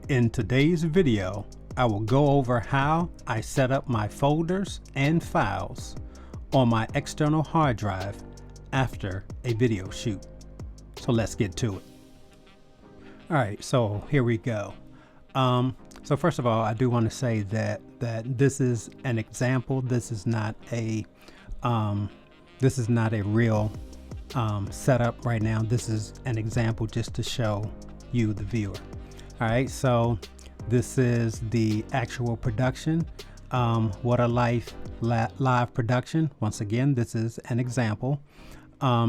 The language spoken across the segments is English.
In today's video, I will go over how I set up my folders and files on my external hard drive after a video shoot. So let's get to it. All right, so here we go. So first of all, I do want to say that this is an example. This is not a real setup right now. This is an example just to show you, the viewer. All right, so this is the actual production. What a Life live production. Once again, this is an example.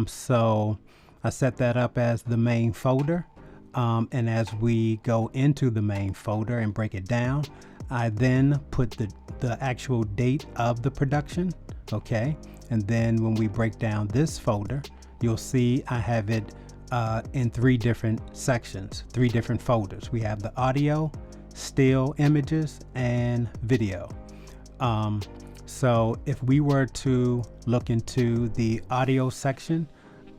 So I set that up as the main folder. And as we go into the main folder and break it down, I then put the actual date of the production. Okay. And then when we break down this folder, you'll see I have it in three different sections, three different folders. We have the audio, still images, and video. So if we were to look into the audio section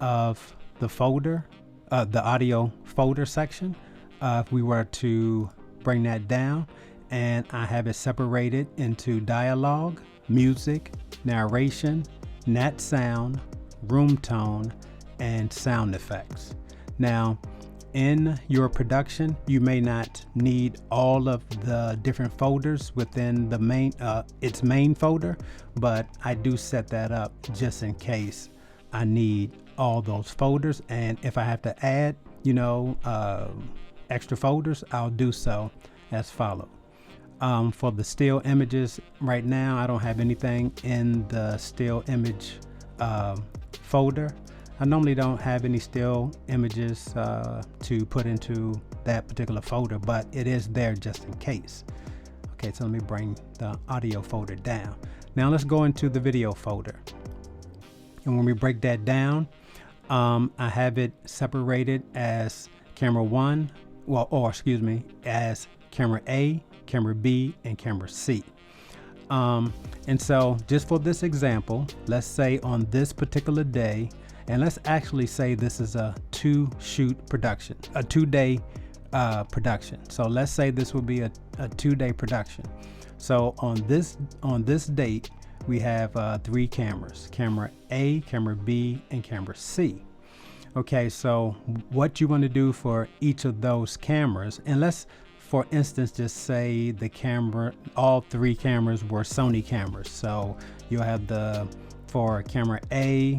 of the folder, the audio folder section, if we were to bring that down, and I have it separated into dialogue, music, narration, nat sound, room tone, and sound effects. Now, in your production, you may not need all of the different folders within the main its main folder, but I do set that up just in case I need all those folders. And if I have to add, extra folders, I'll do so as follows. For the still images, right now I don't have anything in the still image folder. I normally don't have any still images to put into that particular folder, but it is there just in case. Okay, so let me bring the audio folder down. Now let's go into the video folder. And when we break that down, I have it separated as camera one, as camera A, camera B, and camera C. And so just for this example, let's say on this particular day, and let's actually say this is a two-day production. So let's say this will be a 2-day production. So on this date, we have three cameras: camera A, camera B, and camera C. Okay, so what you want to do for each of those cameras, and let's, for instance, just say all three cameras were Sony cameras. So you'll have for camera A,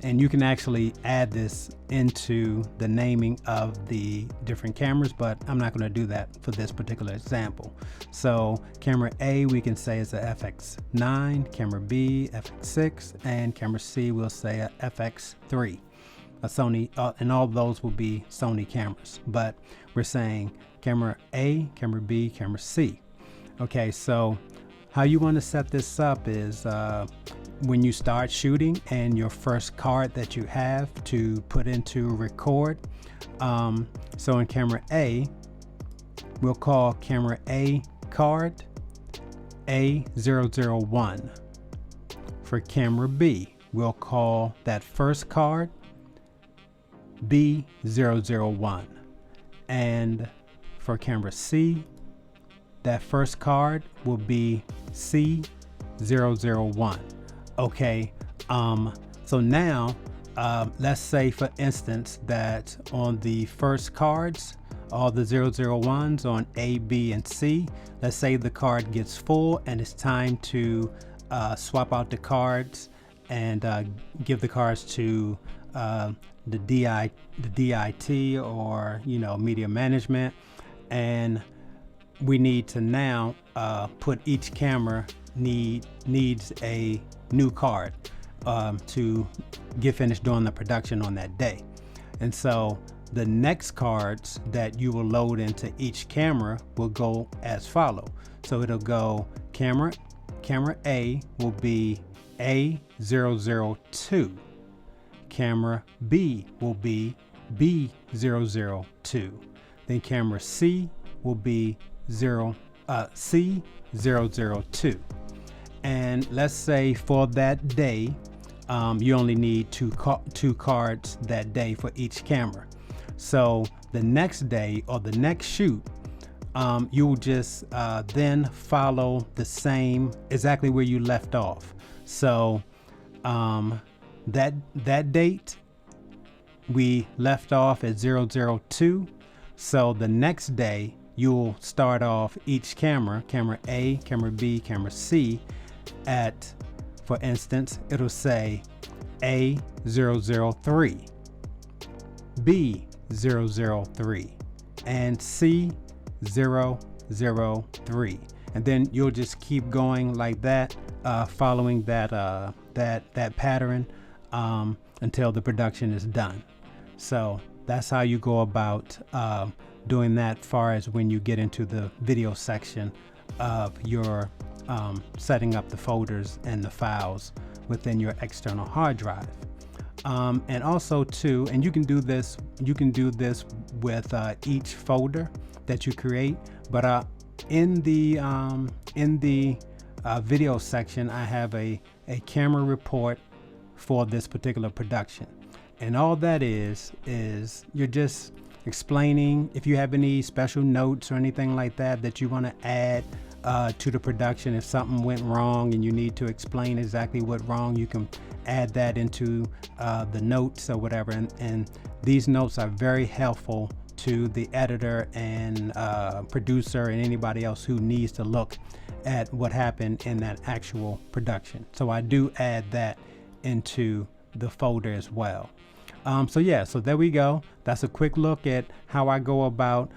and you can actually add this into the naming of the different cameras, but I'm not going to do that for this particular example. So camera A, we can say is a FX9, camera B, FX6, and camera C, we'll say a FX3. A Sony, and all of those will be Sony cameras, but we're saying camera A, camera B, camera C. Okay, so how you want to set this up is when you start shooting, and your first card that you have to put into record. So in camera A, we'll call camera A card A001. For camera B, we'll call that first card B001. And for camera C, that first card will be C001. Okay, so now let's say, for instance, that on the first cards, all the 001s on A, B, and C, let's say the card gets full and it's time to swap out the cards and give the cards to the DIT, or media management, and we need to now put each camera needs a new card to get finished doing the production on that day. And so the next cards that you will load into each camera will go as follow. So it'll go camera A will be A002. Camera B will be B002. Then camera C will be C002. And let's say for that day, you only need two cards that day for each camera. So the next day or the next shoot, you'll just then follow the same exactly where you left off. So that date we left off at 002. So the next day you'll start off each camera A, camera B, camera C at, for instance, it'll say A003, B003, and C003, and then you'll just keep going like that, following that pattern until the production is done. So that's how you go about doing that, far as when you get into the video section of your setting up the folders and the files within your external hard drive. And also too, and you can do this with each folder that you create, but in the video section I have a camera report for this particular production, and all that is you're just explaining if you have any special notes or anything like that you want to add to the production. If something went wrong and you need to explain exactly what wrong, you can add that into the notes or whatever, and these notes are very helpful to the editor and producer and anybody else who needs to look at what happened in that actual production. So I do add that into the folder as well. So yeah, so there we go. That's a quick look at how I go about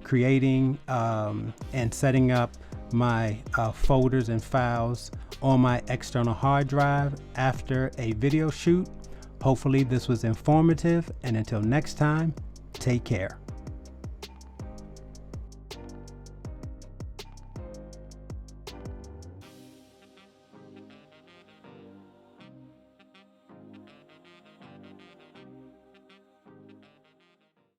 creating and setting up my folders and files on my external hard drive after a video shoot. Hopefully this was informative, and until next time, take care.